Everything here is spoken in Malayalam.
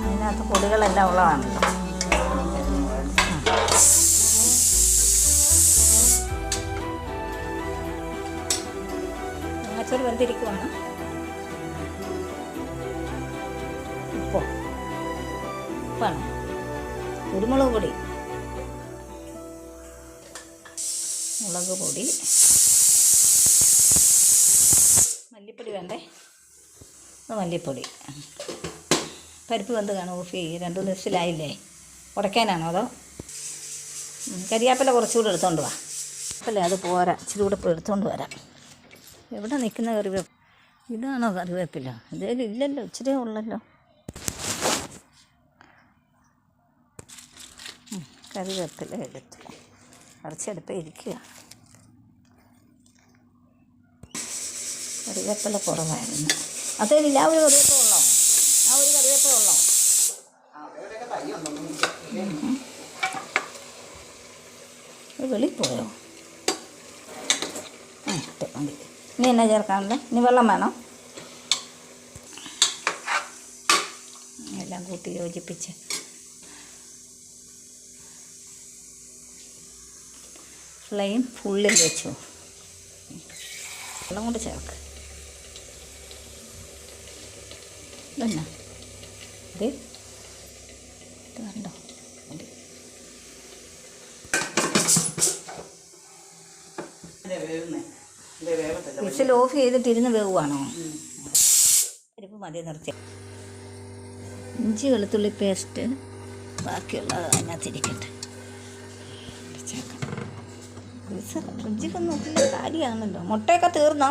അതിനകത്ത് പൊടികളെല്ലാം ഉള്ളതാണല്ലോ. തേങ്ങാച്ചോറ് വെന്തിരിക്കുവാണ്. ഉപ്പാണ്, കുരുമുളക് പൊടി, മുളക് പൊടി, മല്ലിപ്പൊടി വേണ്ടേ, അത് മല്ലിപ്പൊടി. പരിപ്പ് വെന്ത് കാണും. ഓഫ് ചെയ്യും. 2 വിസിലായില്ലേ? ഉടയ്ക്കാനാണോ അതോ? കരിയാപ്പില കുറച്ചുകൂടെ എടുത്തോണ്ട് വാ. അല്ലേ, അത് പോരാ, ഇച്ചിരി കൂടെ ഇപ്പോൾ എടുത്തോണ്ട് വരാം. എവിടെ നിൽക്കുന്ന കറിവേപ്പ്? ഇതാണോ കറിവേപ്പില? ഇതേലും ഇല്ലല്ലോ, ഇച്ചിരിയേ ഉള്ളല്ലോ. കറിവേപ്പില എടുത്തു. കുറച്ചെടുപ്പം ഇരിക്കുക. കറിവേപ്പില കുറവായിരുന്നു. അതേലില്ല, ആ ഒരു കറിവേപ്പില ഉള്ളോ? ആ ഒരു കറിവേപ്പില ഉള്ളോ? വെളിപ്പോയോ? മതി. ഇനി എന്നാ ചേർക്കാനുള്ളത്? ഇനി വെള്ളം വേണോ? എല്ലാം കൂട്ടി യോജിപ്പിച്ച് ഫ്ലെയിം ഫുള്ളിൽ വെച്ചു. വെള്ളം കൊണ്ട് ചേർക്ക്. ഇതെന്നാ ഇത്? കണ്ടോ? വിസിൽ ഓഫ് ചെയ്തിട്ട് ഇരുന്ന് വേവുകയാണോ? പരിപ്പ് മതി, നിർത്തി. ഇഞ്ചി വെളുത്തുള്ളി പേസ്റ്റ് ബാക്കിയുള്ളത് അതിനകത്തിരിക്കട്ടെ. ഫ്രിഡ്ജിലൊന്നും ഒത്തിരി കാര്യമാണല്ലോ. മുട്ടയൊക്കെ തീർന്നോ?